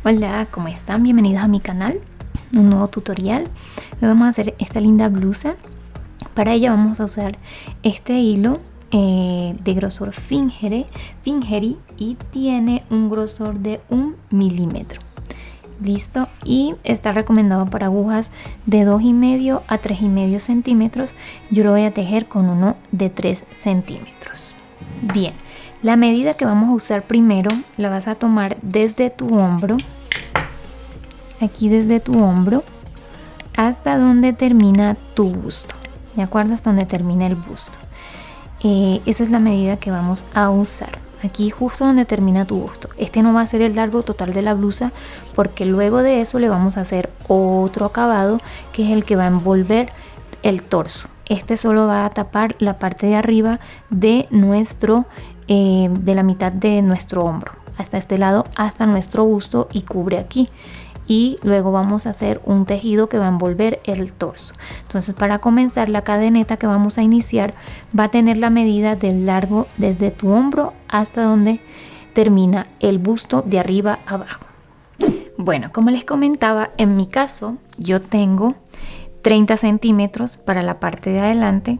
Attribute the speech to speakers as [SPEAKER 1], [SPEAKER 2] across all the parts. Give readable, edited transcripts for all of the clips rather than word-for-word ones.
[SPEAKER 1] Hola, ¿cómo están? Bienvenidos a mi canal, un nuevo tutorial. Hoy vamos a hacer esta linda blusa. Para ella vamos a usar este hilo de grosor Fingery y tiene un grosor de 1 milímetro. Listo, y está recomendado para agujas de 2,5 a 3,5 centímetros. Yo lo voy a tejer con uno de 3 centímetros. Bien, la medida que vamos a usar primero la vas a tomar desde tu hombro, aquí desde tu hombro hasta donde termina tu busto, ¿de acuerdo? Hasta donde termina el busto. Esa es la medida que vamos a usar. Aquí justo donde termina tu busto. Este no va a ser el largo total de la blusa, porque luego de eso le vamos a hacer otro acabado que es el que va a envolver el torso. Este solo va a tapar la parte de arriba de de la mitad de nuestro hombro hasta este lado, hasta nuestro busto, y cubre aquí. Y luego vamos a hacer un tejido que va a envolver el torso. Entonces, para comenzar, la cadeneta que vamos a iniciar va a tener la medida del largo desde tu hombro hasta donde termina el busto, de arriba a abajo. Bueno, como les comentaba, en mi caso yo tengo 30 centímetros para la parte de adelante,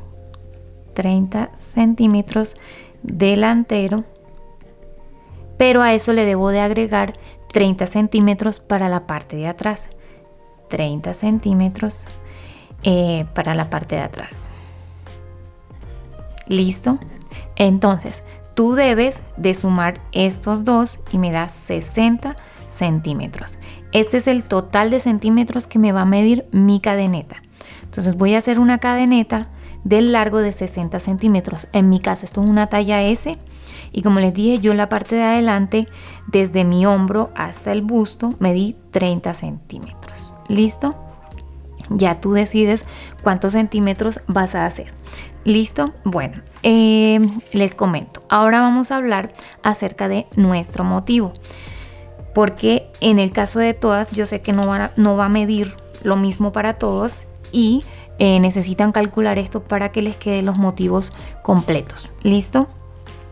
[SPEAKER 1] 30 centímetros delantero, pero a eso le debo de agregar 30 centímetros para la parte de atrás, 30 centímetros para la parte de atrás. ¿Listo? Entonces tú debes de sumar estos dos y me das 60 centímetros. Este es el total de centímetros que me va a medir mi cadeneta. Entonces voy a hacer una cadeneta del largo de 60 centímetros. En mi caso esto es una talla S. Y como les dije, yo en la parte de adelante, desde mi hombro hasta el busto, medí 30 centímetros. ¿Listo? Ya tú decides cuántos centímetros vas a hacer. ¿Listo? Bueno, les comento. Ahora vamos a hablar acerca de nuestro motivo. Porque en el caso de todas, yo sé que no va a medir lo mismo para todos y necesitan calcular esto para que les queden los motivos completos. ¿Listo?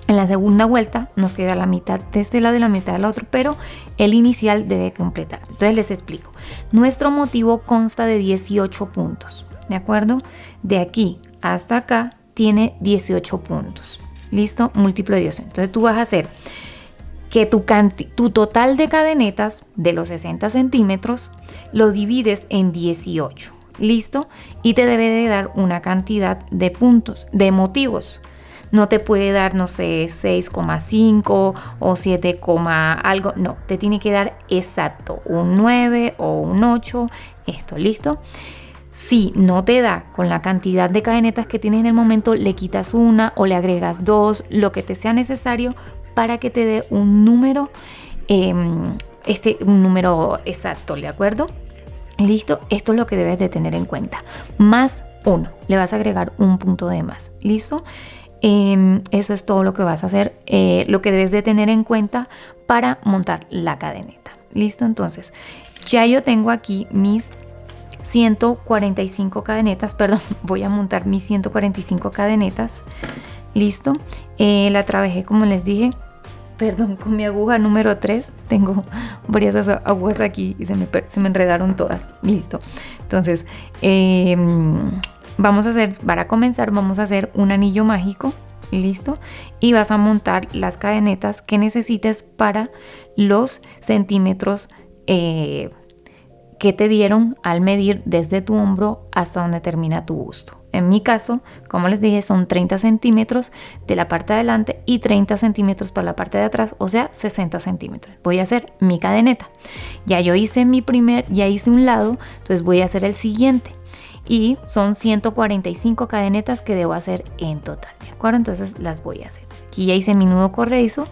[SPEAKER 1] En la segunda vuelta nos queda la mitad de este lado y la mitad del otro, pero el inicial debe completar. Entonces les explico. Nuestro motivo consta de 18 puntos, ¿de acuerdo? De aquí hasta acá tiene 18 puntos. ¿Listo? Múltiplo de 18. Entonces tú vas a hacer que tu total de cadenetas de los 60 centímetros lo divides en 18. ¿Listo? Y te debe de dar una cantidad de puntos, de motivos. No te puede dar, no sé, 6,5 o 7, algo. No, te tiene que dar exacto un 9 o un 8. Esto, ¿listo? Si no te da con la cantidad de cadenetas que tienes en el momento, le quitas una o le agregas dos, lo que te sea necesario para que te dé un número, un número exacto, ¿de acuerdo? ¿Listo? Esto es lo que debes de tener en cuenta. Más 1, le vas a agregar un punto de más. ¿Listo? Eso es todo lo que vas a hacer, lo que debes de tener en cuenta para montar la cadeneta. ¿Listo? Entonces, ya yo tengo aquí mis 145 cadenetas, perdón, voy a montar mis 145 cadenetas. ¿Listo? La trabajé, como les dije, perdón, con mi aguja número 3. Tengo varias agujas aquí y se me enredaron todas. Listo. Entonces, para comenzar, vamos a hacer un anillo mágico. ¿Listo? Y vas a montar las cadenetas que necesites para los centímetros que te dieron al medir desde tu hombro hasta donde termina tu busto. En mi caso, como les dije, son 30 centímetros de la parte de adelante y 30 centímetros para la parte de atrás, o sea, 60 centímetros. Voy a hacer mi cadeneta. Ya yo hice ya hice un lado, entonces voy a hacer el siguiente. Y son 145 cadenetas que debo hacer en total, ¿de acuerdo? Entonces las voy a hacer. Aquí ya hice mi nudo corredizo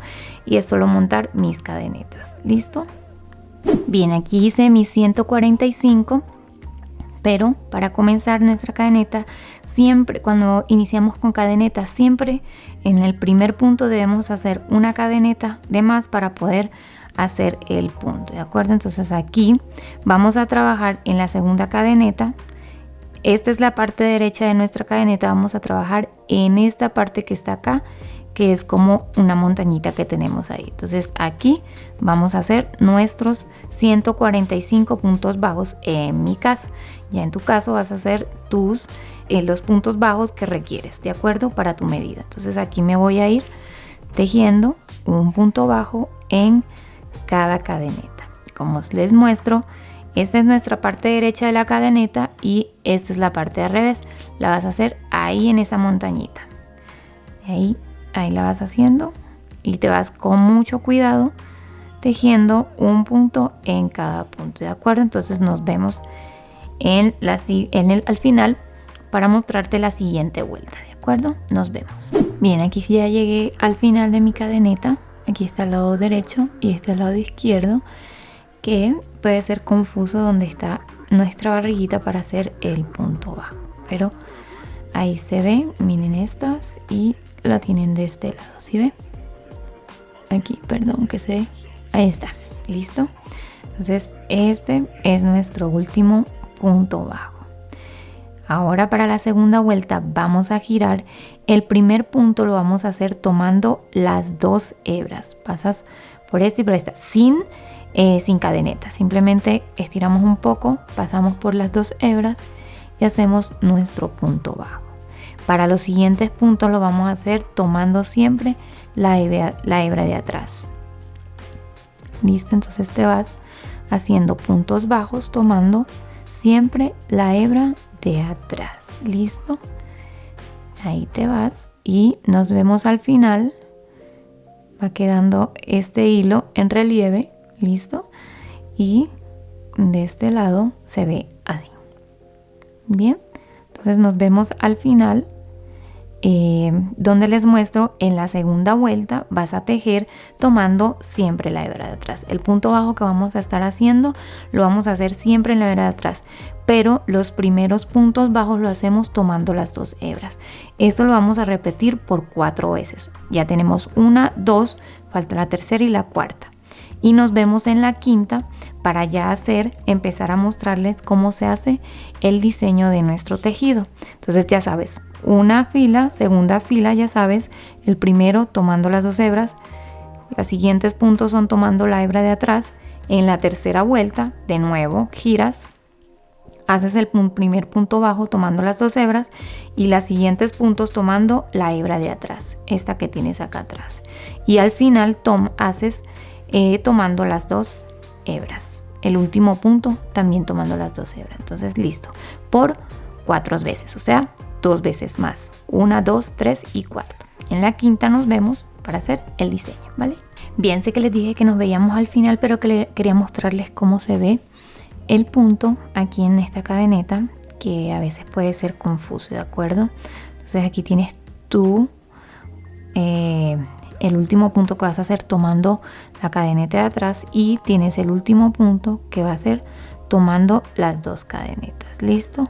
[SPEAKER 1] y es solo montar mis cadenetas. ¿Listo? Bien, aquí hice mis 145, pero para comenzar nuestra cadeneta, siempre cuando iniciamos con cadeneta, siempre en el primer punto debemos hacer una cadeneta de más para poder hacer el punto, ¿de acuerdo? Entonces aquí vamos a trabajar en la segunda cadeneta. Esta es la parte derecha de nuestra cadeneta. Vamos a trabajar en esta parte que está acá, que es como una montañita que tenemos ahí. Entonces aquí vamos a hacer nuestros 145 puntos bajos en mi caso. Ya en tu caso vas a hacer los puntos bajos que requieres, ¿de acuerdo? Para tu medida. Entonces aquí me voy a ir tejiendo un punto bajo en cada cadeneta. Como les muestro, esta es nuestra parte derecha de la cadeneta y esta es la parte de revés. La vas a hacer ahí en esa montañita. Ahí la vas haciendo y te vas con mucho cuidado tejiendo un punto en cada punto, ¿de acuerdo? Entonces nos vemos al final para mostrarte la siguiente vuelta, ¿de acuerdo? Nos vemos. Bien, aquí ya llegué al final de mi cadeneta. Aquí está el lado derecho y este el lado izquierdo, que puede ser confuso donde está nuestra barriguita para hacer el punto bajo, pero ahí se ve. Miren estas y la tienen de este lado, ¿sí ve? Aquí, perdón, ahí está, listo. Entonces este es nuestro último punto bajo. Ahora para la segunda vuelta vamos a girar. El primer punto lo vamos a hacer tomando las 2 hebras. Pasas por esta y por esta sin cadeneta. Simplemente estiramos un poco, pasamos por las 2 hebras y hacemos nuestro punto bajo. Para los siguientes puntos lo vamos a hacer tomando siempre la hebra de atrás. Listo, entonces te vas haciendo puntos bajos tomando siempre la hebra de atrás. Listo, ahí te vas y nos vemos al final. Va quedando este hilo en relieve, listo, y de este lado se ve así. Bien, entonces nos vemos al final, donde les muestro en la segunda vuelta vas a tejer tomando siempre la hebra de atrás. El punto bajo que vamos a estar haciendo lo vamos a hacer siempre en la hebra de atrás, pero los primeros puntos bajos lo hacemos tomando las 2 hebras. Esto lo vamos a repetir por 4 veces. Ya tenemos 1, 2, falta la tercera y la cuarta. Y nos vemos en la quinta para ya empezar a mostrarles cómo se hace el diseño de nuestro tejido. Entonces ya sabes, una fila, segunda fila, ya sabes, el primero tomando las 2 hebras, los siguientes puntos son tomando la hebra de atrás. En la tercera vuelta, de nuevo, giras, haces el primer punto bajo tomando las 2 hebras y los siguientes puntos tomando la hebra de atrás, esta que tienes acá atrás. Y al final haces tomando las 2 hebras. El último punto también tomando las 2 hebras. Entonces listo, por 4 veces, o sea, 2 veces más. 1, 2, 3 y 4. En la quinta nos vemos para hacer el diseño, ¿vale? Bien, sé que les dije que nos veíamos al final, pero quería mostrarles cómo se ve el punto aquí en esta cadeneta, que a veces puede ser confuso, ¿de acuerdo? Entonces aquí tienes el último punto que vas a hacer tomando la cadeneta de atrás y tienes el último punto que va a ser tomando las 2 cadenetas. ¿Listo?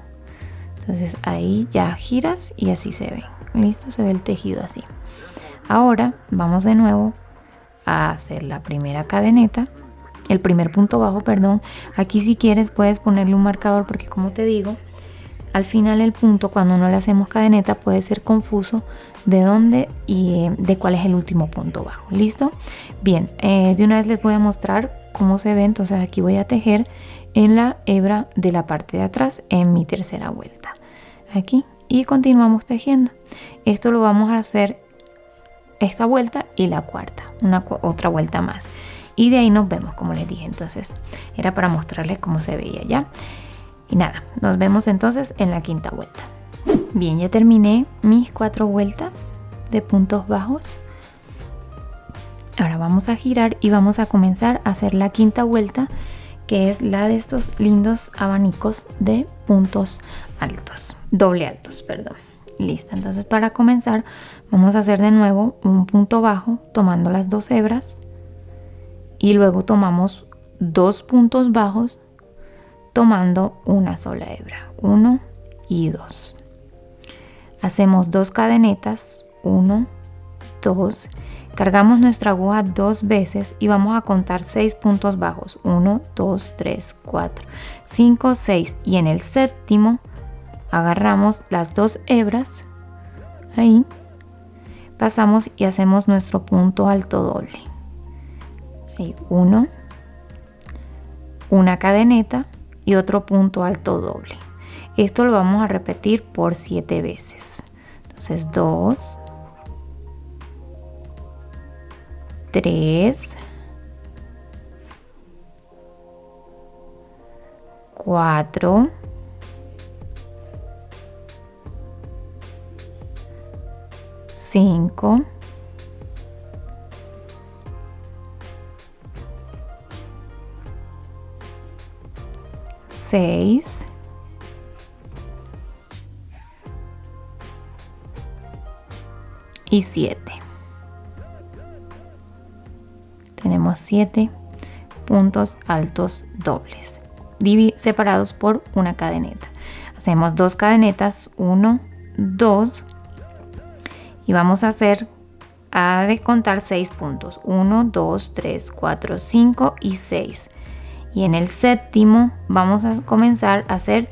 [SPEAKER 1] Entonces ahí ya giras y así se ve. ¿Listo? Se ve el tejido así. Ahora vamos de nuevo a hacer la primera cadeneta, el primer punto bajo, perdón. Aquí si quieres puedes ponerle un marcador porque, como te digo, al final el punto, cuando no le hacemos cadeneta, puede ser confuso de dónde y de cuál es el último punto bajo. ¿Listo? Bien, de una vez les voy a mostrar cómo se ve. Entonces aquí voy a tejer en la hebra de la parte de atrás en mi tercera vuelta. Aquí, y continuamos tejiendo. Esto lo vamos a hacer esta vuelta y la cuarta, otra vuelta más. Y de ahí nos vemos, como les dije. Entonces era para mostrarles cómo se veía ya. Y nada, nos vemos entonces en la quinta vuelta. Bien, ya terminé mis 4 vueltas de puntos bajos. Ahora vamos a girar y vamos a comenzar a hacer la quinta vuelta, que es la de estos lindos abanicos de puntos altos, doble altos, perdón. Listo, entonces para comenzar vamos a hacer de nuevo un punto bajo tomando las 2 hebras y luego tomamos 2 puntos bajos tomando una sola hebra, 1 y 2. Hacemos 2 cadenetas, 1, 2, cargamos nuestra aguja 2 veces y vamos a contar 6 puntos bajos, 1, 2, 3, 4, 5, 6, y en el séptimo agarramos las 2 hebras ahí, pasamos y hacemos nuestro punto alto doble. Ahí, 1, una cadeneta y otro punto alto doble. Esto lo vamos a repetir por 7 veces. Entonces 2, 3, 4, 5, 6, 7. Tenemos 7 puntos altos dobles separados por una cadeneta. Hacemos 2 cadenetas, 1, 2, y vamos a descontar 6 puntos, 1, 2, 3, 4, 5 y 6. Y en el séptimo vamos a comenzar a hacer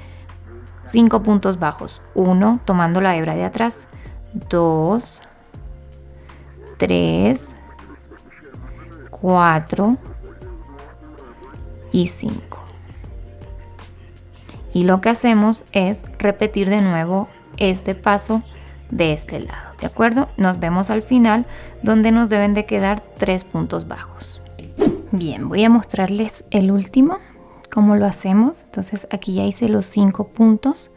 [SPEAKER 1] 5 puntos bajos, 1 tomando la hebra de atrás, 2, 3, 4 y 5. Y lo que hacemos es repetir de nuevo este paso de este lado, ¿de acuerdo? Nos vemos al final, donde nos deben de quedar 3 puntos bajos. Bien, voy a mostrarles el último, cómo lo hacemos. Entonces aquí ya hice los 5 puntos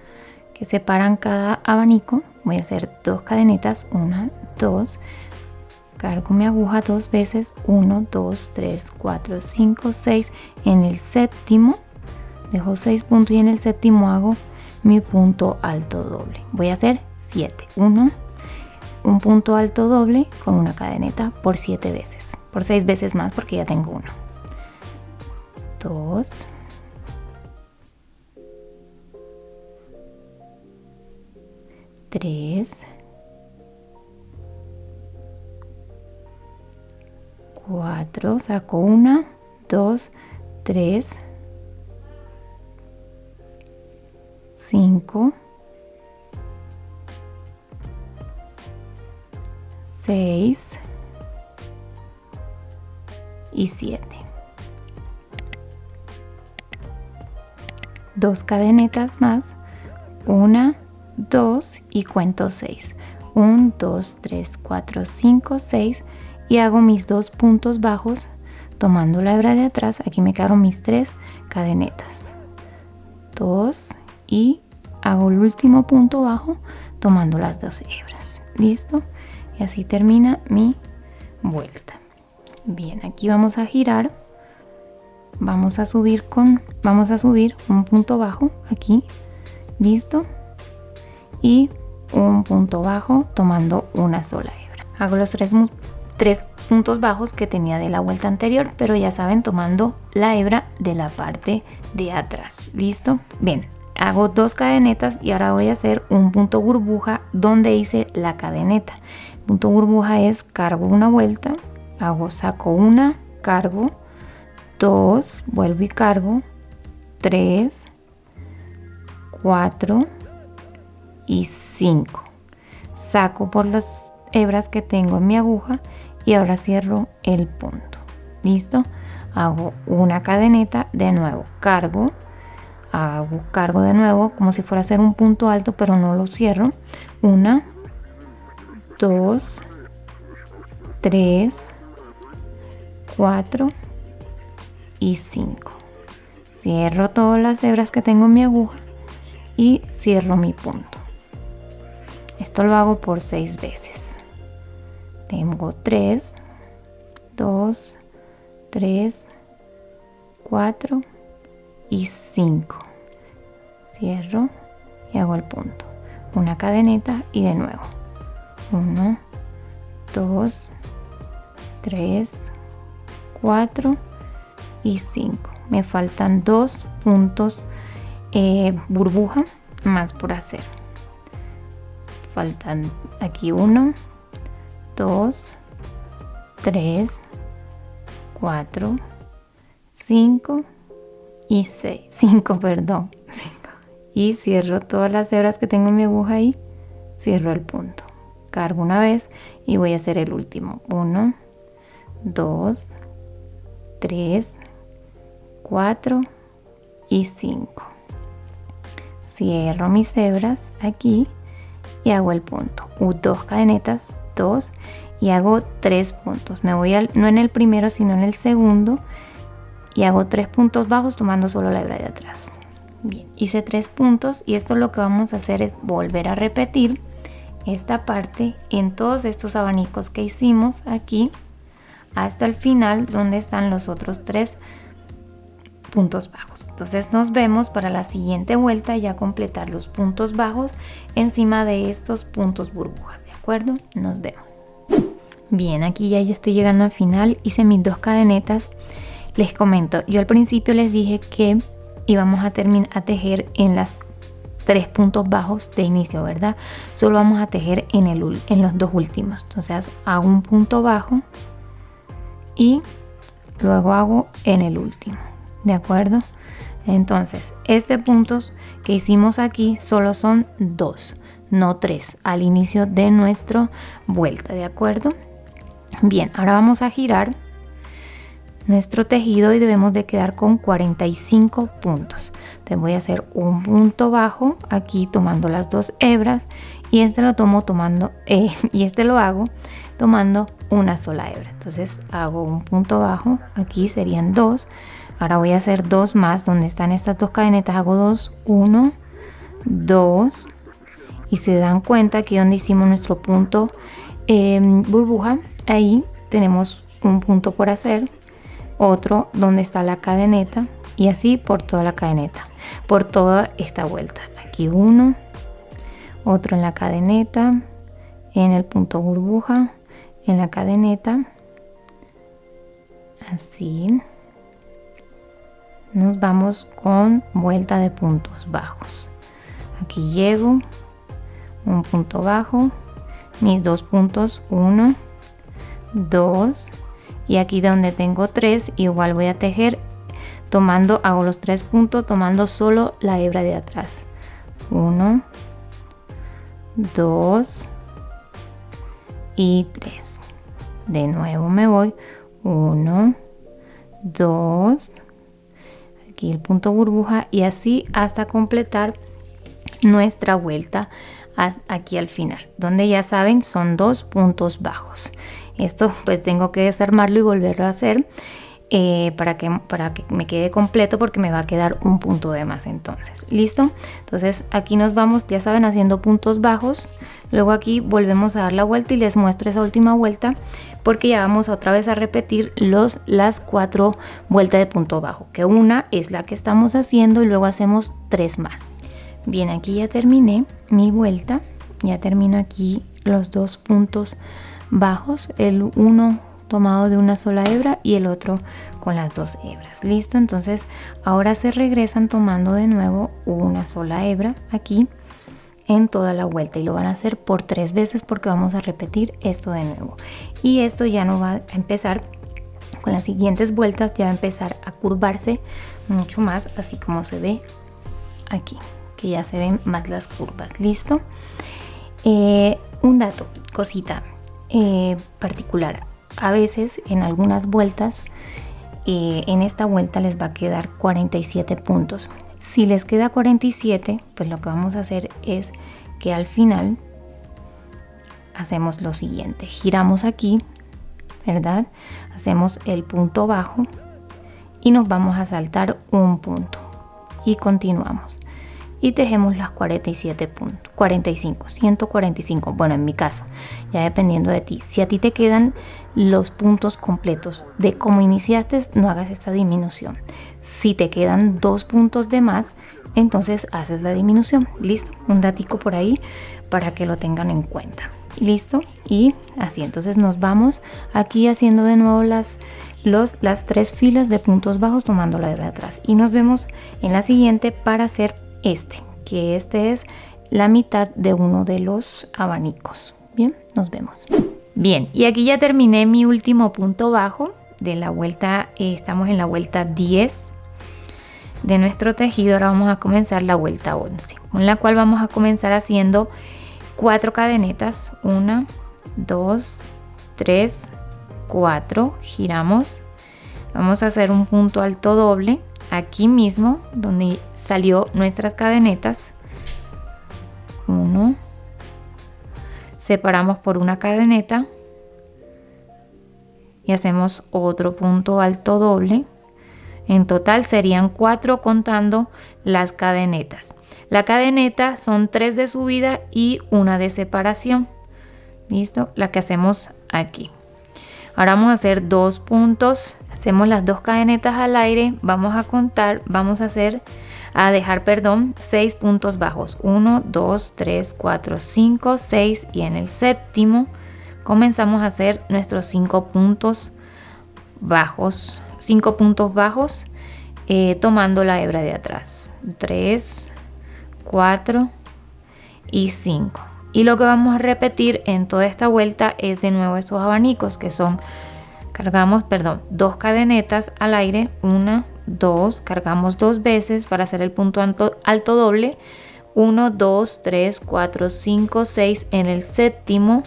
[SPEAKER 1] que separan cada abanico. Voy a hacer 2 cadenetas, 1, 2, cargo mi aguja 2 veces, 1, 2, 3, 4, 5, 6. En el séptimo dejo 6 puntos y en el séptimo hago mi punto alto doble. Voy a hacer 7, un punto alto doble con una cadeneta por 7 veces, por 6 veces más porque ya tengo 1, 2, 3, 4, saco 1, 2, 3, 5, 6 y 7. 2 cadenetas más, 1, 2 y cuento 6. 1, 2, 3, 4, 5, 6 y hago mis 2 puntos bajos tomando la hebra de atrás. Aquí me quedaron mis 3 cadenetas. 2 y hago el último punto bajo tomando las 2 hebras. ¿Listo? Y así termina mi vuelta. Bien, aquí vamos a girar. Vamos a subir un punto bajo aquí. ¿Listo? Y un punto bajo tomando una sola hebra. Hago los 3 puntos bajos que tenía de la vuelta anterior, pero ya saben, tomando la hebra de la parte de atrás. ¿Listo? Bien, hago 2 cadenetas y ahora voy a hacer un punto burbuja donde hice la cadeneta. Punto burbuja es cargo una vuelta, saco una, cargo 2, vuelvo y cargo 3, 4 y 5. Saco por las hebras que tengo en mi aguja y ahora cierro el punto. ¿Listo? Hago una cadeneta, de nuevo cargo, hago cargo de nuevo como si fuera a hacer un punto alto, pero no lo cierro. 1, 2, 3, 4 y 5. Cierro todas las hebras que tengo en mi aguja y cierro mi punto. Esto lo hago por 6 veces. Tengo 3, 2, 3, 4 y 5. Cierro y hago el punto. Una cadeneta y de nuevo. 1, 2, 3, 4 y 5. Me faltan 2 puntos burbuja más por hacer. Faltan aquí 1, 2, 3, 4, 5 y 6. 5, perdón. 5. Y cierro todas las hebras que tengo en mi aguja y cierro el punto. cargo una vez y voy a hacer el último. 1, 2, 3, 4 y 5. Cierro mis hebras aquí y hago el punto. 2 cadenetas, 2, y hago 3 puntos. Me voy no en el primero sino en el segundo y hago 3 puntos bajos tomando solo la hebra de atrás. Bien, hice 3 puntos y esto lo que vamos a hacer es volver a repetir esta parte en todos estos abanicos que hicimos aquí hasta el final donde están los otros 3 puntos bajos. Entonces nos vemos para la siguiente vuelta, ya completar los puntos bajos encima de estos puntos burbujas, ¿de acuerdo? Nos vemos. Bien, aquí ya estoy llegando al final, hice mis 2 cadenetas. Les comento, yo al principio les dije que íbamos a tejer en las 3 puntos bajos de inicio, ¿verdad? Solo vamos a tejer en los 2 últimos. Entonces hago un punto bajo y luego hago en el último, ¿de acuerdo? Entonces puntos que hicimos aquí solo son 2, no 3 al inicio de nuestra vuelta, ¿de acuerdo? Bien, ahora vamos a girar nuestro tejido y debemos de quedar con 45 puntos. Entonces voy a hacer un punto bajo aquí tomando las 2 hebras y lo hago tomando una sola hebra. Entonces hago un punto bajo, aquí serían 2. Ahora voy a hacer 2 más donde están estas 2 cadenetas, hago 2, 1, 2 y se dan cuenta que donde hicimos nuestro punto burbuja, ahí tenemos un punto por hacer, otro donde está la cadeneta y así por toda la cadeneta, por toda esta vuelta. Aquí uno, otro en la cadeneta, en el punto burbuja, en la cadeneta, así. Nos vamos con vuelta de puntos bajos. Aquí llego, un punto bajo, mis 2 puntos, 1, 2 y aquí donde tengo 3 igual voy a tejer hago los 3 puntos tomando solo la hebra de atrás. 1, 2 y 3. De nuevo me voy 1, 2, aquí el punto burbuja y así hasta completar nuestra vuelta aquí al final, donde ya saben son 2 puntos bajos. Esto pues tengo que desarmarlo y volverlo a hacer para que me quede completo, porque me va a quedar un punto de más. Entonces, listo. Entonces aquí nos vamos, ya saben, haciendo puntos bajos. Luego aquí volvemos a dar la vuelta y les muestro esa última vuelta, porque ya vamos otra vez a repetir las 4 vueltas de punto bajo, que una es la que estamos haciendo y luego hacemos 3 más. Bien, aquí ya terminé mi vuelta, ya termino aquí los 2 puntos bajos, el uno tomado de una sola hebra y el otro con las 2 hebras. Listo, entonces ahora se regresan tomando de nuevo una sola hebra aquí en toda la vuelta y lo van a hacer por 3 veces, porque vamos a repetir esto de nuevo. Y esto ya no va a empezar con las siguientes vueltas, ya va a empezar a curvarse mucho más, así como se ve aquí, que ya se ven más las curvas. Listo. Un dato, cosita particular, a veces en algunas vueltas en esta vuelta les va a quedar 47 puntos. Si les queda 47, pues lo que vamos a hacer es que al final hacemos lo siguiente: giramos aquí, ¿verdad? Hacemos el punto bajo y nos vamos a saltar un punto y continuamos y tejemos las 47 puntos, 145, bueno, en mi caso, ya dependiendo de ti. Si a ti te quedan los puntos completos de cómo iniciaste, no hagas esta disminución. Si te quedan 2 puntos de más, entonces haces la disminución. Listo, un datico por ahí para que lo tengan en cuenta. Listo, y así entonces nos vamos aquí haciendo de nuevo las 3 filas de puntos bajos tomando la hebra de atrás, y nos vemos en la siguiente para hacer que este es la mitad de uno de los abanicos. Bien, nos vemos. Bien, y aquí ya terminé mi último punto bajo de la vuelta. Estamos en la vuelta 10 de nuestro tejido. Ahora vamos a comenzar la vuelta 11, con la cual vamos a comenzar haciendo 4 cadenetas, 1, 2, 3, 4, giramos, vamos a hacer un punto alto doble aquí mismo donde salió nuestras cadenetas, 1, separamos por una cadeneta y hacemos otro punto alto doble. En total serían 4 contando las cadenetas. La cadeneta son 3 de subida y 1 de separación. ¿Listo? La que hacemos aquí. Ahora vamos a hacer 2 puntos. Hacemos las 2 cadenetas al aire. Vamos a contar, a dejar 6 puntos bajos. 1, 2, 3, 4, 5, 6 y en el séptimo comenzamos a hacer nuestros 5 puntos bajos. 5 puntos bajos tomando la hebra de atrás. 3, 4 y 5. Y lo que vamos a repetir en toda esta vuelta es de nuevo estos abanicos que son, cargamos, 2 cadenetas al aire, 1, 2, cargamos 2 veces para hacer el punto alto doble, 1, 2, 3, 4, 5, 6, en el séptimo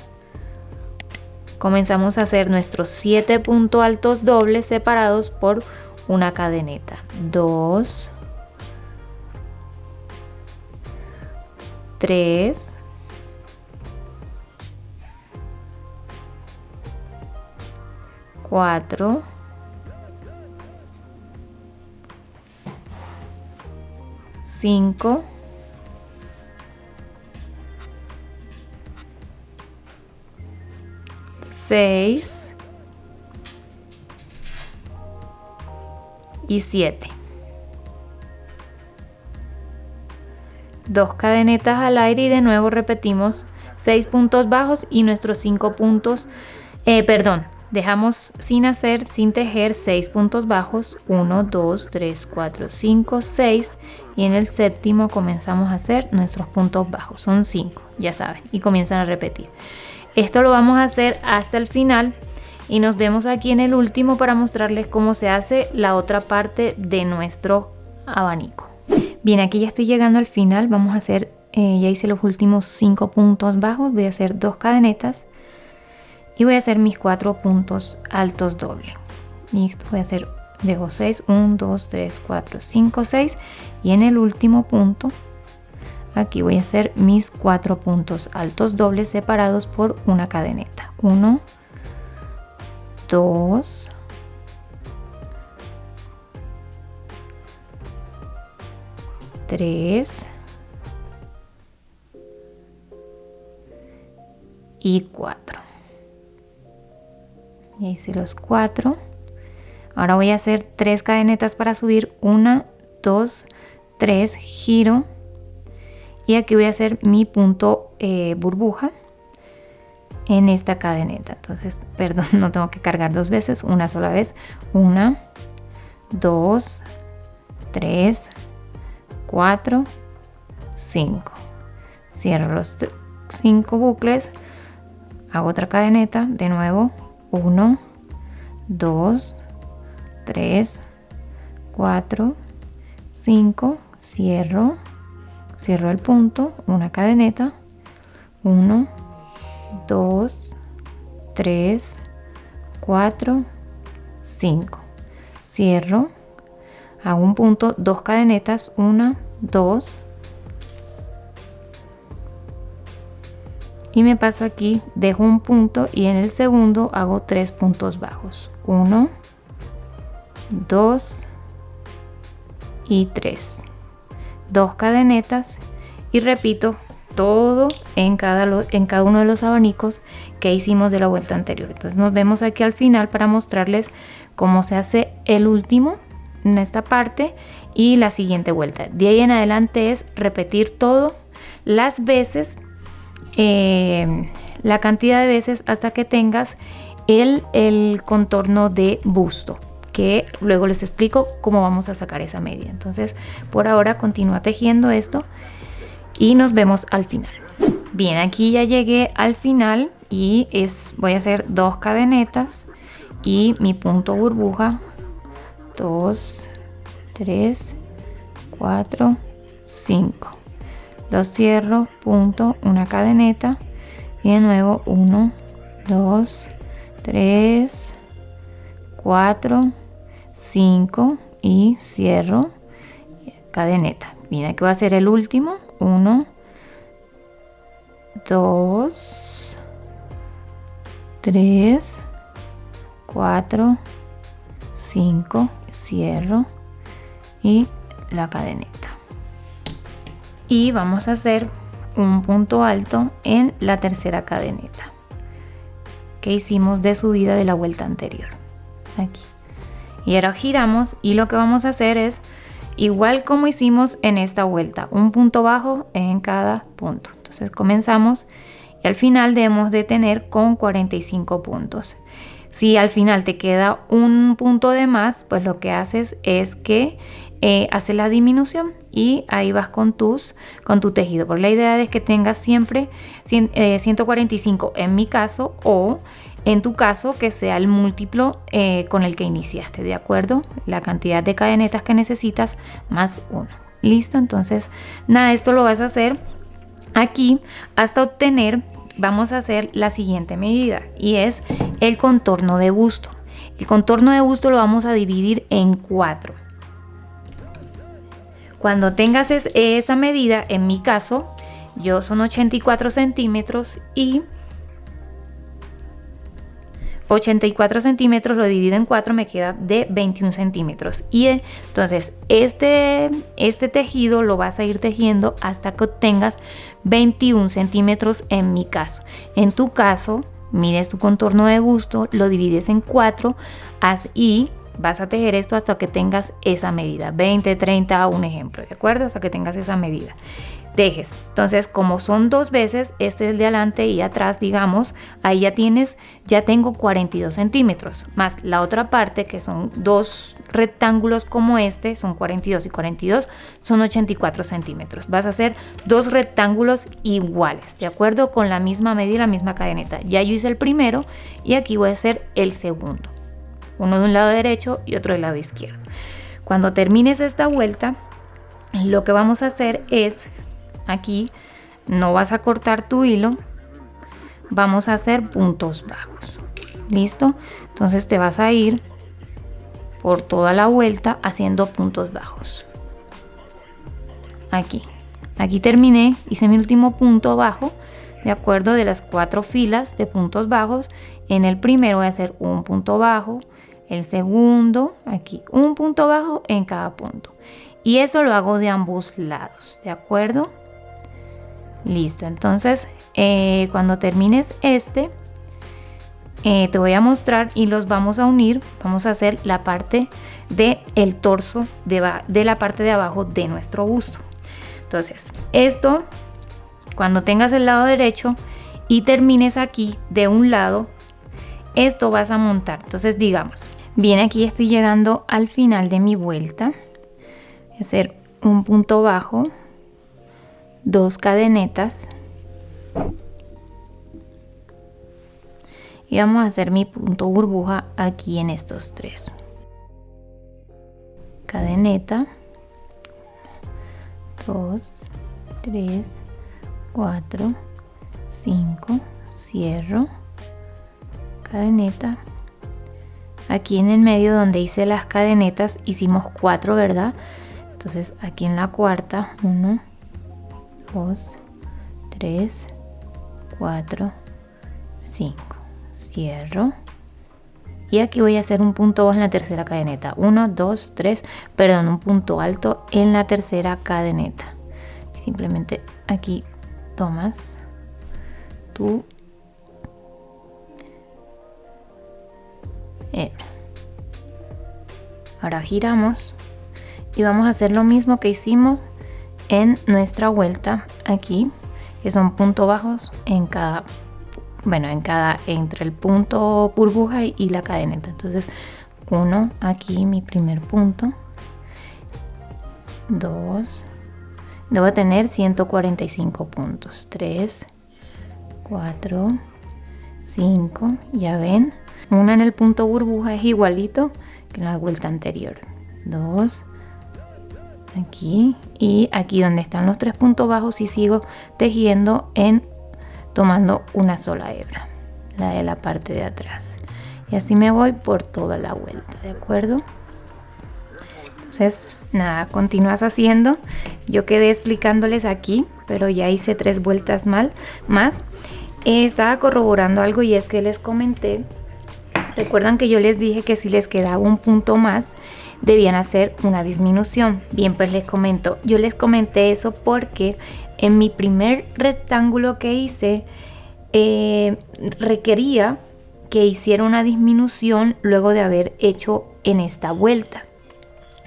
[SPEAKER 1] comenzamos a hacer nuestros 7 puntos altos dobles separados por una cadeneta, 2, 3, 4, 5, 6 y 7. 2 cadenetas al aire y de nuevo repetimos 6 puntos bajos y nuestros 5 puntos, dejamos sin tejer 6 puntos bajos, 1, 2, 3, 4, 5, 6 y en el séptimo comenzamos a hacer nuestros puntos bajos, son 5, ya saben, y comienzan a repetir. Esto lo vamos a hacer hasta el final y nos vemos aquí en el último para mostrarles cómo se hace la otra parte de nuestro abanico. Bien, aquí ya estoy llegando al final, vamos a hacer, ya hice los últimos 5 puntos bajos, voy a hacer 2 cadenetas y voy a hacer mis 4 puntos altos doble. Listo, voy a hacer, dejo 6, 1, 2, 3, 4, 5, 6 y en el último punto aquí voy a hacer mis 4 puntos altos dobles separados por una cadeneta, 1, 2, 3 y 4. Ya hice los 4. Ahora voy a hacer 3 cadenetas para subir, 1, 2, 3, giro y aquí voy a hacer mi punto burbuja en esta cadeneta. Entonces, no tengo que cargar 2 veces, una sola vez, 1, 2, 3, 4, 5. Cierro los 5 bucles, hago otra cadeneta, de nuevo, 1, 2, 3, 4, 5, cierro el punto, una cadeneta, 1, 2, 3, 4, 5, cierro, hago un punto, 2 cadenetas, 1, 2 y me paso aquí, dejo un punto y en el segundo hago 3 puntos bajos, 1, 2 y 3, 2 cadenetas y repito todo en cada uno de los abanicos que hicimos de la vuelta anterior. Entonces nos vemos aquí al final para mostrarles cómo se hace el último en esta parte y la siguiente vuelta. De ahí en adelante es repetir todo las veces, la cantidad de veces hasta que tengas el contorno de busto, que luego les explico cómo vamos a sacar esa media. Entonces por ahora continúa tejiendo esto y nos vemos al final. Bien, aquí ya llegué al final y voy a hacer 2 cadenetas y mi punto burbuja, 2, 3, 4, 5. lo cierro, punto, una cadeneta y de nuevo 1, 2, 3, 4, 5 y cierro, cadeneta. Mira que va a ser el último, 1, 2, 3, 4, 5, cierro y la cadeneta. Y vamos a hacer un punto alto en la tercera cadeneta que hicimos de subida de la vuelta anterior, aquí. Y ahora giramos y lo que vamos a hacer es igual como hicimos en esta vuelta, un punto bajo en cada punto. Entonces comenzamos y al final debemos de tener con 45 puntos. Si al final te queda un punto de más, pues lo que haces es que haces la disminución y ahí vas con tu tejido. Porque la idea es que tengas siempre 145 en mi caso, o en tu caso que sea el múltiplo con el que iniciaste, ¿de acuerdo? La cantidad de cadenetas que necesitas más 1. ¿Listo? Entonces, nada, esto lo vas a hacer aquí hasta obtener, vamos a hacer la siguiente medida y es el contorno de busto. El contorno de busto lo vamos a dividir en 4. Cuando tengas esa medida, en mi caso, yo son 84 centímetros y 84 centímetros lo divido en 4, me queda de 21 centímetros. Y entonces este tejido lo vas a ir tejiendo hasta que obtengas 21 centímetros en mi caso. En tu caso, mides tu contorno de busto, lo divides en 4 y vas a tejer esto hasta que tengas esa medida, 20, 30, un ejemplo, ¿de acuerdo? Hasta que tengas esa medida. Tejes. Entonces, como son 2 veces, este es el de adelante y atrás, digamos, ahí ya tengo 42 centímetros, más la otra parte que son 2 rectángulos como este, son 42 y 42, son 84 centímetros. Vas a hacer 2 rectángulos iguales, ¿de acuerdo? Con la misma medida, la misma cadeneta. Ya yo hice el primero y aquí voy a hacer el segundo. Uno de un lado derecho y otro del lado izquierdo. Cuando termines esta vuelta, lo que vamos a hacer es, aquí no vas a cortar tu hilo, vamos a hacer puntos bajos. ¿Listo? Entonces te vas a ir por toda la vuelta haciendo puntos bajos. Aquí terminé, hice mi último punto bajo, de acuerdo, de las 4 filas de puntos bajos. En el primero voy a hacer un punto bajo, el segundo aquí un punto bajo en cada punto, y eso lo hago de ambos lados, ¿de acuerdo? Listo. Entonces cuando termines te voy a mostrar y los vamos a unir. Vamos a hacer la parte del torso de la parte de abajo de nuestro busto. Entonces esto, cuando tengas el lado derecho y termines aquí de un lado, esto vas a montar. Entonces digamos, bien, aquí estoy llegando al final de mi vuelta. Voy a hacer un punto bajo, 2 cadenetas y vamos a hacer mi punto burbuja aquí en estos 3. Cadeneta, 2, 3, 4, 5, cierro, cadeneta. Aquí en el medio donde hice las cadenetas hicimos 4, ¿verdad? Entonces aquí en la cuarta, 1, 2, 3, 4, 5, cierro. Y aquí voy a hacer un punto bajo en la tercera cadeneta. 1, 2, 3, perdón, un punto alto en la tercera cadeneta. Simplemente aquí tomas tu ahora giramos y vamos a hacer lo mismo que hicimos en nuestra vuelta aquí, que son puntos bajos en cada, entre el punto burbuja y la cadeneta. Entonces 1 aquí, mi primer punto, 2, debo tener 145 puntos, 3, 4, 5, ya ven, una en el punto burbuja es igualito que en la vuelta anterior, 2, aquí y aquí donde están los 3 puntos bajos y sigo tejiendo tomando una sola hebra, la de la parte de atrás, y así me voy por toda la vuelta, ¿de acuerdo? Entonces nada, continúas haciendo. Yo quedé explicándoles aquí, pero ya hice 3 vueltas más. Estaba corroborando algo, y es que les comenté, recuerdan que yo les dije que si les quedaba un punto más debían hacer una disminución. Bien, pues yo les comenté eso porque en mi primer rectángulo que hice requería que hiciera una disminución luego de haber hecho en esta vuelta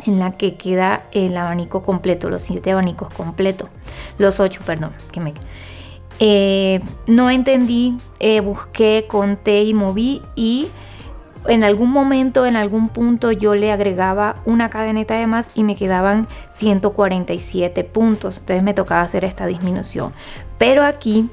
[SPEAKER 1] en la que queda el abanico completo, los 7 abanicos completos, los 8, perdón, no entendí, busqué, conté y moví, y en algún momento, en algún punto yo le agregaba una cadeneta de más y me quedaban 147 puntos, entonces me tocaba hacer esta disminución, pero aquí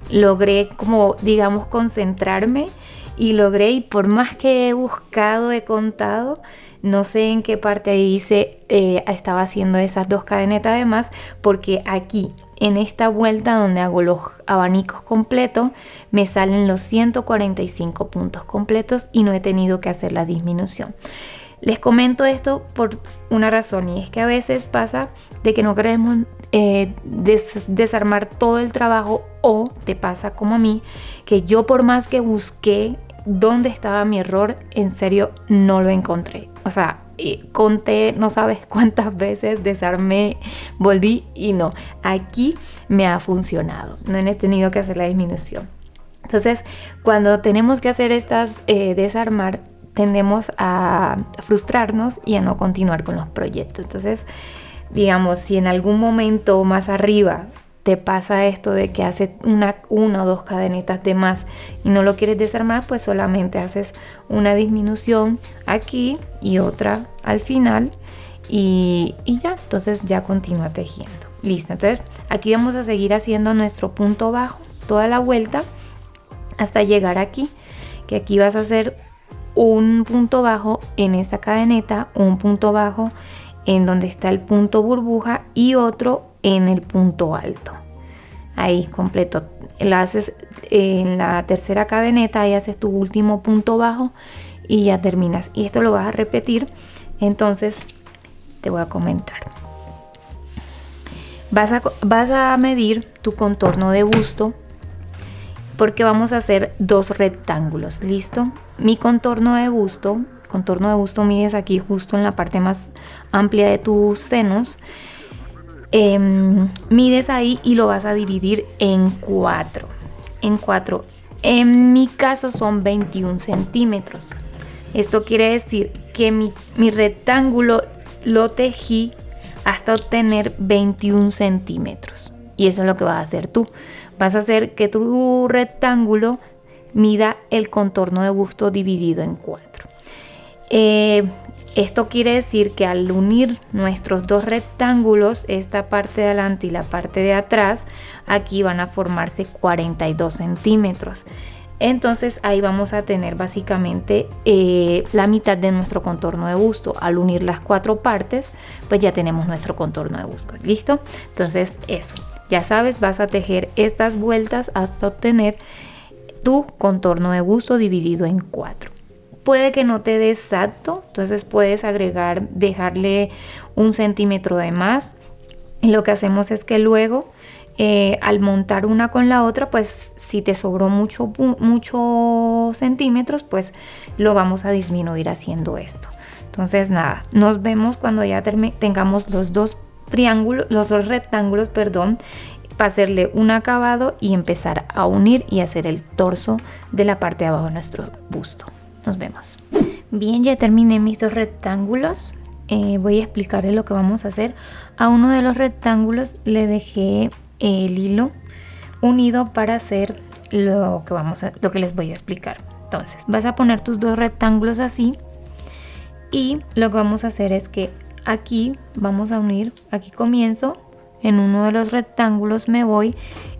[SPEAKER 1] logré, como digamos, concentrarme y logré, y por más que he buscado, he contado, no sé en qué parte ahí estaba haciendo esas 2 cadenetas de más, porque aquí en esta vuelta donde hago los abanicos completos me salen los 145 puntos completos y no he tenido que hacer la disminución. Les comento esto por una razón, y es que a veces pasa de que no queremos desarmar todo el trabajo, o te pasa como a mí, que yo por más que busqué dónde estaba mi error, en serio no lo encontré. O sea, conté no sabes cuántas veces, desarmé, volví y no. Aquí me ha funcionado, no he tenido que hacer la disminución. Entonces, cuando tenemos que hacer estas desarmar, tendemos a frustrarnos y a no continuar con los proyectos. Entonces, digamos, si en algún momento más arriba te pasa esto de que haces una o 2 cadenetas de más y no lo quieres desarmar, pues solamente haces una disminución aquí y otra al final y ya, entonces ya continúa tejiendo. Listo, entonces aquí vamos a seguir haciendo nuestro punto bajo toda la vuelta hasta llegar aquí, que aquí vas a hacer un punto bajo en esta cadeneta, un punto bajo en donde está el punto burbuja y otro en el punto alto. Ahí completo, lo haces en la tercera cadeneta y haces tu último punto bajo y ya terminas. Y esto lo vas a repetir. Entonces te voy a comentar. Vas a medir tu contorno de busto, porque vamos a hacer 2 rectángulos. ¿Listo? Mi contorno de busto mides aquí justo en la parte más amplia de tus senos. Mides ahí y lo vas a dividir en 4. En mi caso son 21 centímetros. Esto quiere decir que mi rectángulo lo tejí hasta obtener 21 centímetros. Y eso es lo que vas a hacer tú. Vas a hacer que tu rectángulo mida el contorno de busto dividido en 4. Esto quiere decir que al unir nuestros 2 rectángulos, esta parte de adelante y la parte de atrás, aquí van a formarse 42 centímetros. Entonces ahí vamos a tener básicamente la mitad de nuestro contorno de busto. Al unir las 4 partes, pues ya tenemos nuestro contorno de busto. ¿Listo? Entonces eso, ya sabes, vas a tejer estas vueltas hasta obtener tu contorno de busto dividido en 4. Puede que no te dé exacto, entonces puedes dejarle 1 centímetro de más. Y lo que hacemos es que luego, al montar una con la otra, pues si te sobró mucho centímetros, pues lo vamos a disminuir haciendo esto. Entonces nada, nos vemos cuando ya tengamos los 2 rectángulos, para hacerle un acabado y empezar a unir y hacer el torso de la parte de abajo de nuestro busto. Nos vemos. Bien, ya terminé mis 2 rectángulos. Voy a explicarles lo que vamos a hacer. A uno de los rectángulos le dejé el hilo unido para hacer lo que les voy a explicar. Entonces, vas a poner tus 2 rectángulos así, y lo que vamos a hacer es que aquí vamos a unir. Aquí comienzo, en uno de los rectángulos me voy.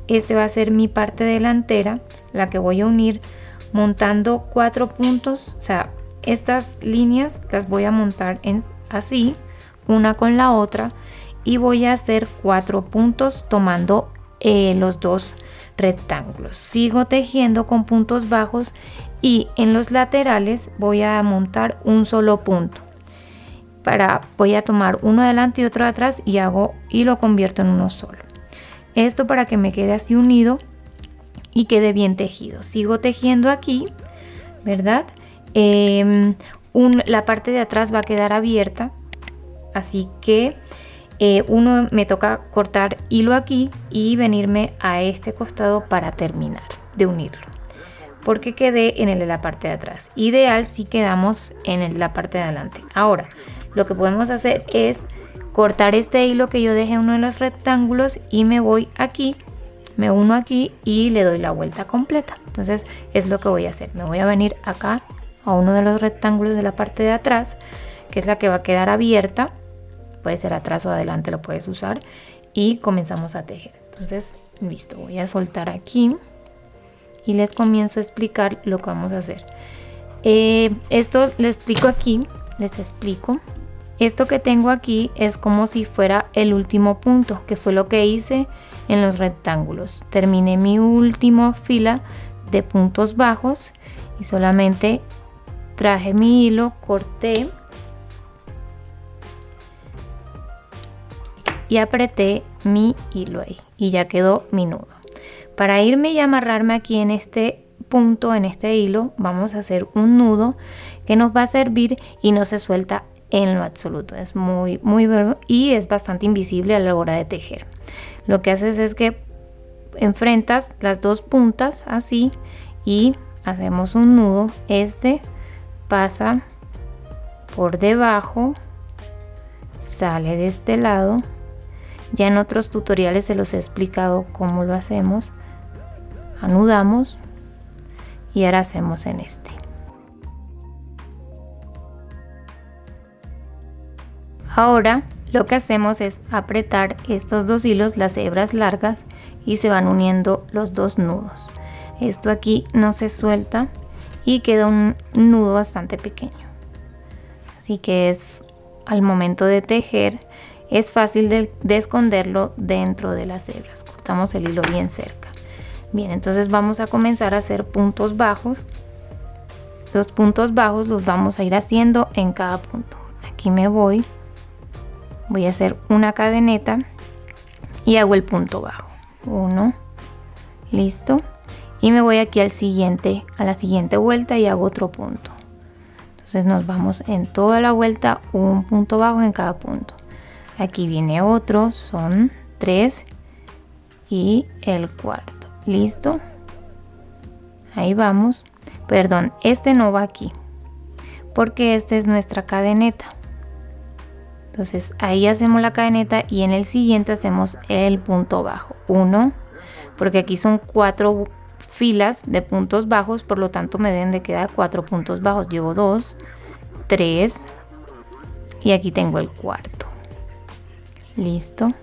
[SPEAKER 1] Este va a ser mi parte delantera, la que voy a unir montando 4 puntos. O sea, estas líneas las voy a montar así, una con la otra, y voy a hacer 4 puntos tomando los dos rectángulos. Sigo tejiendo con puntos bajos y en los laterales voy a montar un solo punto. Voy a tomar uno adelante y otro atrás y lo convierto en uno solo. Esto para que me quede así unido y quede bien tejido. Sigo tejiendo aquí, ¿verdad? La parte de atrás va a quedar abierta, así que me toca cortar hilo aquí y venirme a este costado para terminar de unirlo, porque quedé en el de la parte de atrás. Ideal si quedamos en el de la parte de adelante. Ahora lo que podemos hacer es cortar este hilo que yo dejé en uno de los rectángulos y me voy aquí, me uno aquí y le doy la vuelta completa. Entonces es lo que voy a hacer. Me voy a venir acá a uno de los rectángulos de la parte de atrás, que es la que va a quedar abierta. Puede ser atrás o adelante, lo puedes usar, y comenzamos a tejer. Entonces, listo, voy a soltar aquí y les comienzo a explicar lo que vamos a hacer. Esto les explico. Esto que tengo aquí es como si fuera el último punto, que fue lo que hice en los rectángulos. Terminé mi última fila de puntos bajos y solamente traje mi hilo, corté y apreté mi hilo ahí y ya quedó mi nudo. Para irme y amarrarme aquí en este punto, en este hilo, vamos a hacer un nudo que nos va a servir y no se suelta en lo absoluto. Es muy breve y es bastante invisible a la hora de tejer. Lo que haces es que enfrentas las dos puntas así y hacemos un nudo. Este pasa por debajo, sale de este lado. Ya en otros tutoriales se los he explicado cómo lo hacemos. Anudamos y ahora hacemos en este. Ahora lo que hacemos es apretar estos dos hilos, las hebras largas, y se van uniendo los dos nudos. Esto aquí no se suelta y queda un nudo bastante pequeño. Así que al momento de tejer es fácil de esconderlo dentro de las hebras. Cortamos el hilo bien cerca. Bien, entonces vamos a comenzar a hacer puntos bajos. Los puntos bajos los vamos a ir haciendo en cada punto. Aquí voy a hacer una cadeneta y hago el punto bajo. 1, listo. Y me voy aquí a la siguiente vuelta y hago otro punto. Entonces nos vamos en toda la vuelta, un punto bajo en cada punto. Aquí viene otro, son 3 y el cuarto. Listo. Ahí vamos. Perdón, este no va aquí porque esta es nuestra cadeneta. Entonces ahí hacemos la cadeneta y en el siguiente hacemos el punto bajo. 1, porque aquí son 4 filas de puntos bajos, por lo tanto me deben de quedar 4 puntos bajos. Llevo 2, 3 y aquí tengo el cuarto. Listo.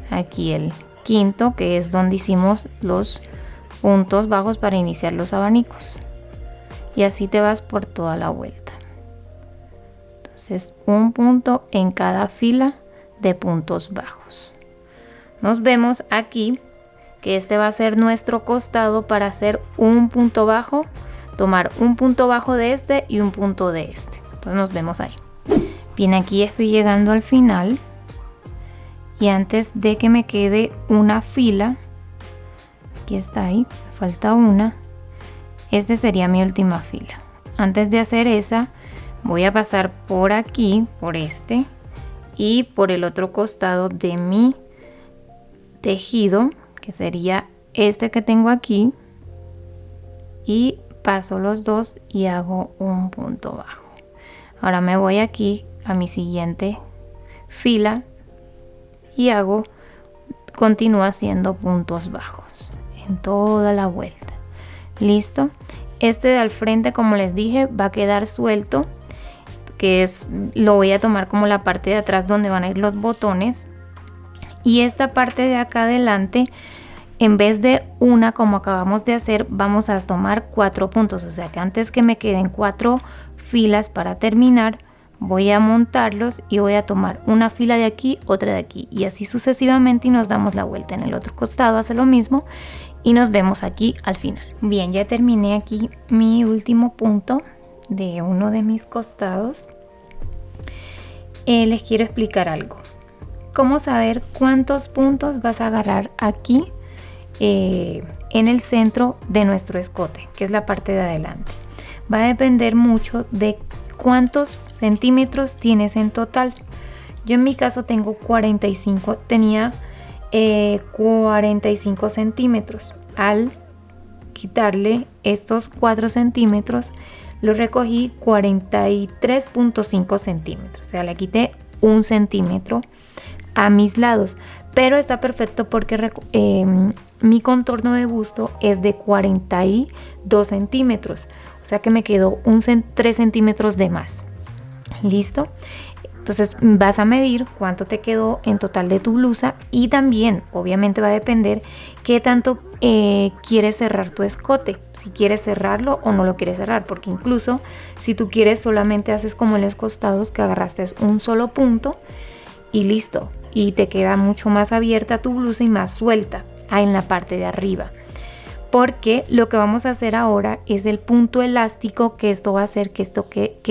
[SPEAKER 1] Aquí el quinto, que es donde hicimos los puntos bajos para iniciar los abanicos. Y así te vas por toda la vuelta. Entonces un punto en cada fila de puntos bajos. Nos vemos aquí que este va a ser nuestro costado para hacer un punto bajo, tomar un punto bajo de este y un punto de este. Entonces nos vemos ahí. Bien, aquí estoy llegando al final y antes de que me quede una fila, aquí está, ahí falta una, esta sería mi última fila. Antes de hacer esa voy a pasar por aquí, por este y por el otro costado de mi tejido, que sería este que tengo aquí, y paso los dos y hago un punto bajo. Ahora me voy aquí a mi siguiente fila y continúo haciendo puntos bajos en toda la vuelta. Listo. Este de al frente, como les dije, va a quedar suelto, lo voy a tomar como la parte de atrás donde van a ir los botones, y esta parte de acá adelante, en vez de una como acabamos de hacer, vamos a tomar 4 puntos, o sea que antes que me queden 4 filas para terminar, voy a montarlos y voy a tomar una fila de aquí, otra de aquí y así sucesivamente y nos damos la vuelta. En el otro costado hace lo mismo y nos vemos aquí al final. Bien, ya terminé aquí mi último punto de uno de mis costados. Les quiero explicar algo. ¿Cómo saber cuántos puntos vas a agarrar aquí en el centro de nuestro escote, que es la parte de adelante? Va a depender mucho de cuántos centímetros tienes en total. Yo en mi caso tenía 45 centímetros. Al quitarle estos 4 centímetros, lo recogí 43.5 centímetros. O sea, le quité 1 centímetro a mis lados. Pero está perfecto porque mi contorno de busto es de 42 centímetros. O sea que me quedó 3 centímetros de más. ¿Listo? Entonces vas a medir cuánto te quedó en total de tu blusa y también obviamente va a depender qué tanto quieres cerrar tu escote, si quieres cerrarlo o no lo quieres cerrar, porque incluso si tú quieres solamente haces como en los costados que agarraste un solo punto y listo, y te queda mucho más abierta tu blusa y más suelta en la parte de arriba. Porque lo que vamos a hacer ahora es el punto elástico, que esto va a hacer que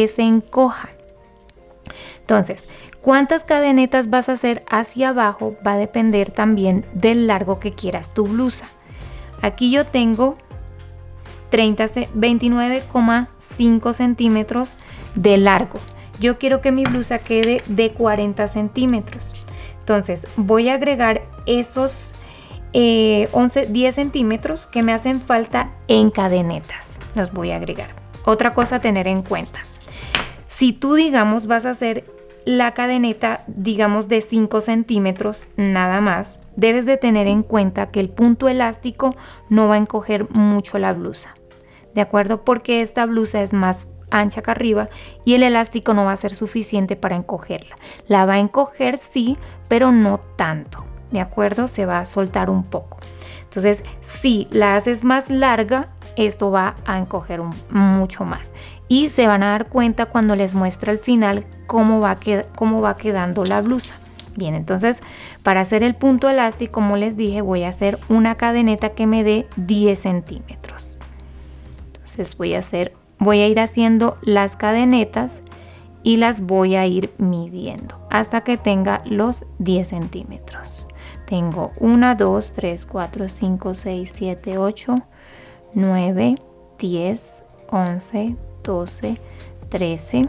[SPEAKER 1] se encoja. Entonces, cuántas cadenetas vas a hacer hacia abajo va a depender también del largo que quieras tu blusa. Aquí yo tengo 29,5 centímetros de largo. Yo quiero que mi blusa quede de 40 centímetros. Entonces, voy a agregar esos 10 centímetros que me hacen falta en cadenetas. Los voy a agregar. Otra cosa a tener en cuenta. Si tú, digamos, vas a hacer la cadeneta, digamos, de 5 centímetros nada más, debes de tener en cuenta que el punto elástico no va a encoger mucho la blusa, ¿de acuerdo? Porque esta blusa es más ancha que arriba y el elástico no va a ser suficiente para encogerla. La va a encoger sí, pero no tanto, ¿de acuerdo? Se va a soltar un poco. Entonces, si la haces más larga, esto va a encoger mucho más. Y se van a dar cuenta cuando les muestre al final cómo va quedando la blusa. Bien, entonces para hacer el punto elástico, como les dije, voy a hacer una cadeneta que me dé 10 centímetros. Entonces voy a ir haciendo las cadenetas y las voy a ir midiendo hasta que tenga los 10 centímetros. Tengo 1, 2, 3, 4, 5, 6, 7, 8, 9, 10, 11, 12, 13,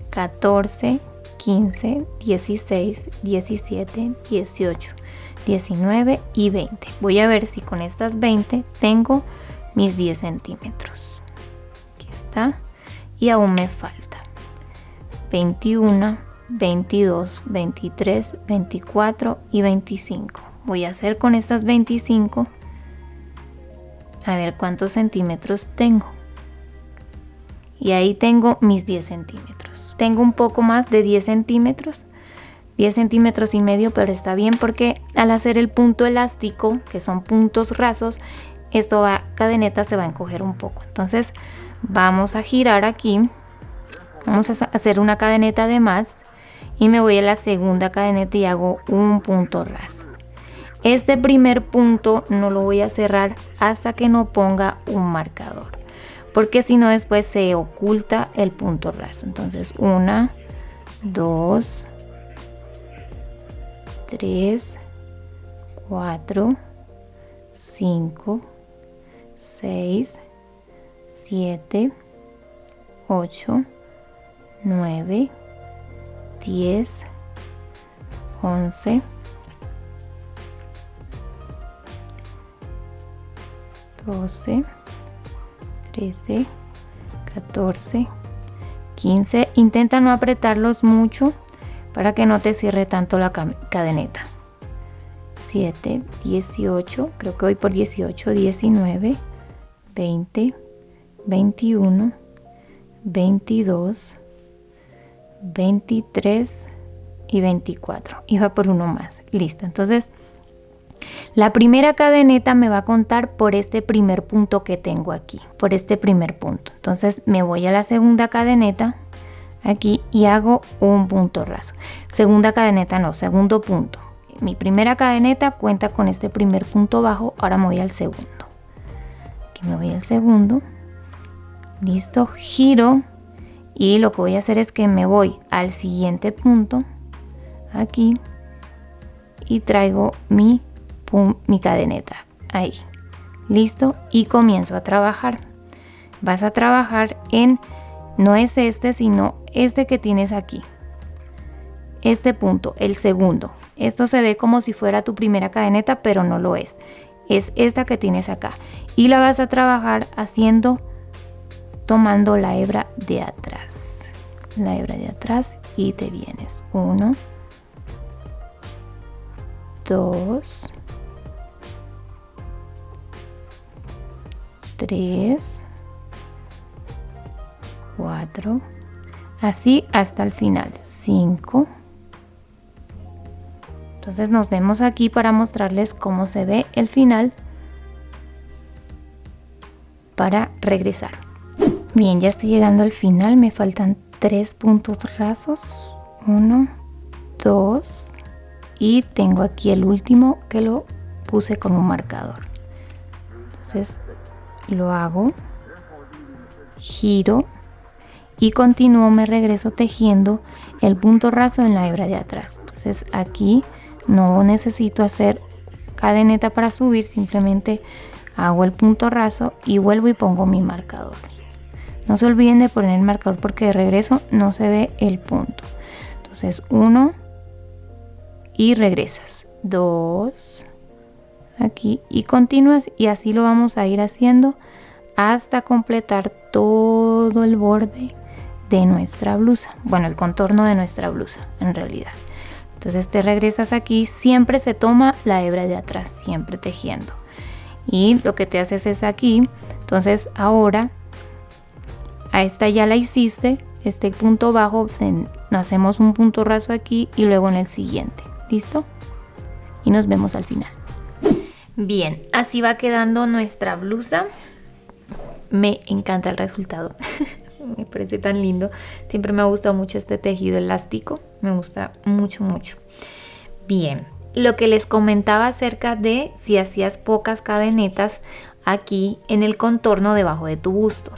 [SPEAKER 1] 14, 15, 16, 17, 18, 19 y 20. Voy a ver si con estas 20 tengo mis 10 centímetros. Aquí está. Y aún me falta 21, 22, 23, 24 y 25. Voy a hacer con estas 25. A ver cuántos centímetros tengo. Y ahí tengo mis 10 centímetros. Tengo un poco más de 10 centímetros. 10 centímetros y medio, pero está bien porque al hacer el punto elástico, que son puntos rasos, cadeneta se va a encoger un poco. Entonces vamos a girar aquí. Vamos a hacer una cadeneta de más. Y me voy a la segunda cadeneta y hago un punto raso. Este primer punto no lo voy a cerrar hasta que no ponga un marcador, porque si no después se oculta el punto raso. Entonces 1, 2, 3, 4, 5, 6, 7, 8, 9, 10, 11, 12, 13, 14, 15. Intenta no apretarlos mucho para que no te cierre tanto la cadeneta. 7, 18, creo que voy por 18, 19, 20, 21, 22, 23 y 24. Iba por uno más. Listo. Entonces, La primera cadeneta me va a contar por este primer punto que tengo aquí, por este primer punto. Entonces me voy a la segunda cadeneta aquí y hago un punto raso. Segunda cadeneta no, segundo punto. Mi primera cadeneta cuenta con este primer punto bajo. Ahora me voy al segundo. Aquí me voy al segundo. Listo, giro. Y lo que voy a hacer es que me voy al siguiente punto. Aquí. Y traigo mi cadeneta. Ahí. Listo. Y comienzo a trabajar. Vas a trabajar en, no es este, sino este que tienes aquí. Este punto, el segundo. Esto se ve como si fuera tu primera cadeneta, pero no lo es. Es esta que tienes acá. Y la vas a trabajar haciendo, tomando la hebra de atrás. La hebra de atrás y te vienes. 1, 2, 3, 4. Así hasta el final. 5. Entonces nos vemos aquí para mostrarles cómo se ve el final para regresar. Bien, ya estoy llegando al final, me faltan 3 puntos rasos. 1, 2 y tengo aquí el último que lo puse con un marcador. Entonces lo hago, giro y continúo, me regreso tejiendo el punto raso en la hebra de atrás. Entonces aquí no necesito hacer cadeneta para subir, simplemente hago el punto raso y vuelvo y pongo mi marcador. No se olviden de poner el marcador porque de regreso no se ve el punto. Entonces 1 y regresas, 2 aquí y continúas, y así lo vamos a ir haciendo hasta completar todo el borde de nuestra blusa, bueno, el contorno de nuestra blusa en realidad. Entonces te regresas aquí, siempre se toma la hebra de atrás, siempre tejiendo, y lo que te haces es aquí. Entonces ahora a esta ya la hiciste, este punto bajo, hacemos un punto raso aquí y luego en el siguiente. ¿Listo? Y nos vemos al final. Bien, así va quedando nuestra blusa. Me encanta el resultado. Me parece tan lindo. Siempre me ha gustado mucho este tejido elástico. Me gusta mucho, mucho. Bien, lo que les comentaba acerca de si hacías pocas cadenetas aquí en el contorno debajo de tu busto.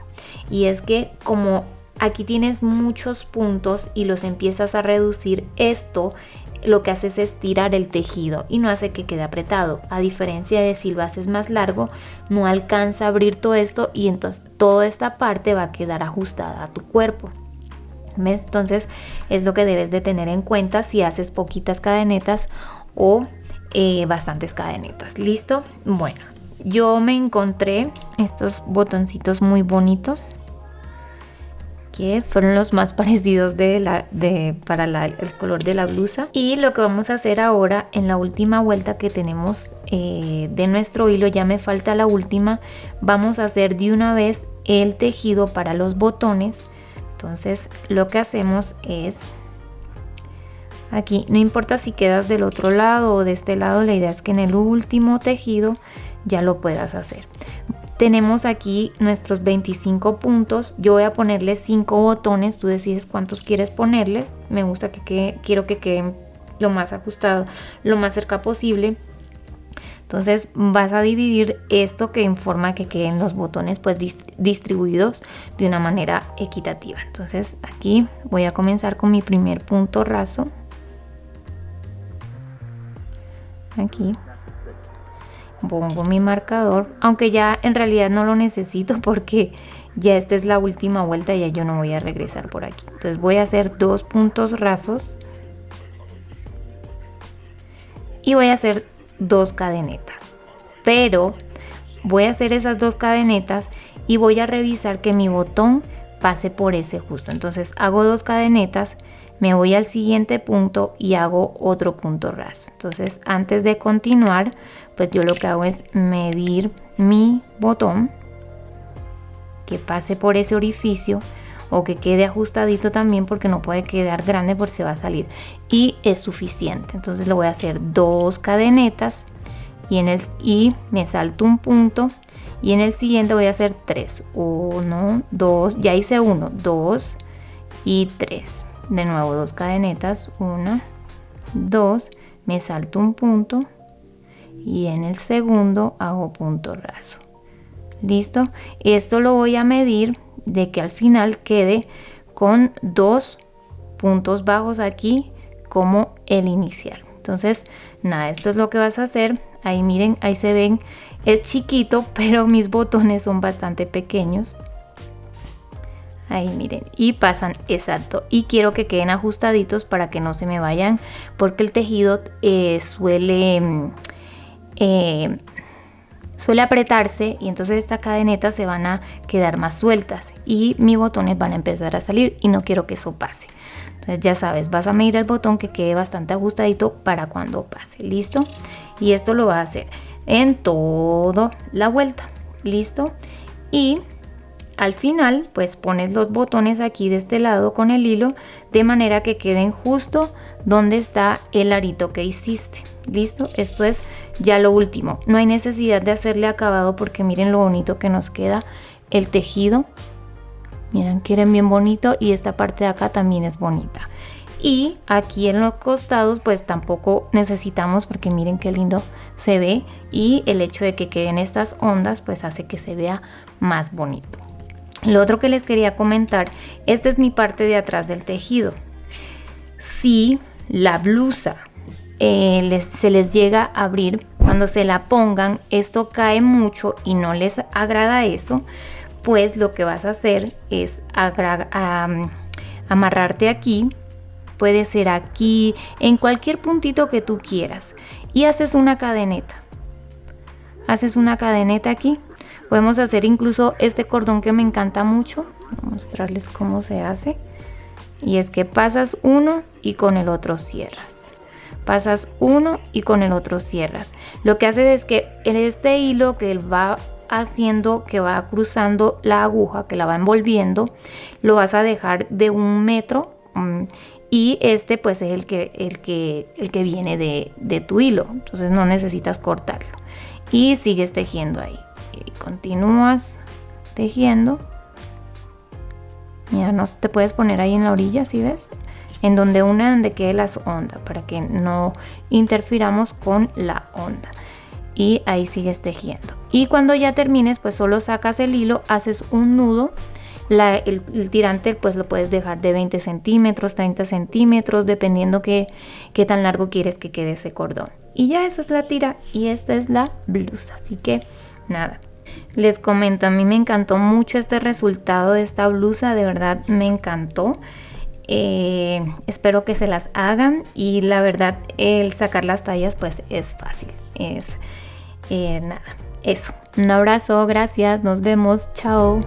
[SPEAKER 1] Y es que como aquí tienes muchos puntos y los empiezas a reducir, esto lo que hace es estirar el tejido y no hace que quede apretado. A diferencia de si lo haces más largo, no alcanza a abrir todo esto y entonces toda esta parte va a quedar ajustada a tu cuerpo. ¿Ves? Entonces es lo que debes de tener en cuenta si haces poquitas cadenetas o bastantes cadenetas. ¿Listo? Bueno, yo me encontré estos botoncitos muy bonitos que fueron los más parecidos para el color de la blusa. Y lo que vamos a hacer ahora en la última vuelta que tenemos de nuestro hilo, ya me falta la última, vamos a hacer de una vez el tejido para los botones. Entonces lo que hacemos es aquí, no importa si quedas del otro lado o de este lado, la idea es que en el último tejido ya lo puedas hacer. Tenemos aquí nuestros 25 puntos. Yo voy a ponerle 5 botones. Tú decides cuántos quieres ponerles. Me gusta quiero que queden lo más ajustado, lo más cerca posible. Entonces vas a dividir esto que en forma que queden los botones pues distribuidos de una manera equitativa. Entonces aquí voy a comenzar con mi primer punto raso. Aquí pongo mi marcador, aunque ya en realidad no lo necesito porque ya esta es la última vuelta y ya yo no voy a regresar por aquí. Entonces voy a hacer 2 puntos rasos y voy a hacer 2 cadenetas, pero voy a hacer esas 2 cadenetas y voy a revisar que mi botón pase por ese justo. Entonces hago 2 cadenetas, me voy al siguiente punto y hago otro punto raso. Entonces antes de continuar, pues yo lo que hago es medir mi botón, que pase por ese orificio o que quede ajustadito también, porque no puede quedar grande porque se va a salir, y es suficiente. Entonces le voy a hacer 2 cadenetas y me salto un punto, y en el siguiente voy a hacer 3, 1, 2, ya hice 1, 2 y 3, de nuevo 2 cadenetas, 1, 2, me salto un punto y en el segundo hago punto raso. Listo, esto lo voy a medir de que al final quede con 2 puntos bajos aquí como el inicial. Entonces nada, esto es lo que vas a hacer. Ahí miren, ahí se ven, es chiquito, pero mis botones son bastante pequeños. Ahí miren, y pasan exacto, y quiero que queden ajustaditos para que no se me vayan, porque el tejido suele apretarse, y entonces estas cadenetas se van a quedar más sueltas y mis botones van a empezar a salir, y no quiero que eso pase. Entonces ya sabes, vas a medir el botón que quede bastante ajustadito para cuando pase. ¿Listo? Y esto lo vas a hacer en toda la vuelta. ¿Listo? Y al final pues pones los botones aquí de este lado con el hilo, de manera que queden justo donde está el arito que hiciste. ¿Listo? Esto es ya lo último. No hay necesidad de hacerle acabado, porque miren lo bonito que nos queda el tejido. Miren, queden bien bonito, y esta parte de acá también es bonita. Y aquí en los costados pues tampoco necesitamos, porque miren qué lindo se ve, y el hecho de que queden estas ondas pues hace que se vea más bonito. Lo otro que les quería comentar, esta es mi parte de atrás del tejido. Si la blusa se les llega a abrir cuando se la pongan, esto cae mucho y no les agrada eso, pues lo que vas a hacer es amarrarte aquí, puede ser aquí, en cualquier puntito que tú quieras, y haces una cadeneta. Haces una cadeneta aquí. Podemos hacer incluso este cordón que me encanta mucho. Voy a mostrarles cómo se hace. Y es que pasas uno y con el otro cierras. Pasas uno y con el otro cierras. Lo que hace es que este hilo que va haciendo, que va cruzando la aguja, que la va envolviendo, lo vas a dejar de 1 metro, y este pues es el que viene de tu hilo, entonces no necesitas cortarlo, y sigues tejiendo ahí, y continúas tejiendo. Mira, no te puedes poner ahí en la orilla, ¿sí ves? En donde quede las ondas, para que no interfiramos con la onda. Y ahí sigues tejiendo. Y cuando ya termines, pues solo sacas el hilo, haces un nudo. El tirante pues lo puedes dejar de 20 centímetros, 30 centímetros, dependiendo qué tan largo quieres que quede ese cordón. Y ya eso es la tira, y esta es la blusa. Así que nada, les comento, a mí me encantó mucho este resultado de esta blusa, de verdad me encantó. Espero que se las hagan, y la verdad el sacar las tallas pues es fácil. Nada, eso, un abrazo, gracias, nos vemos, chao.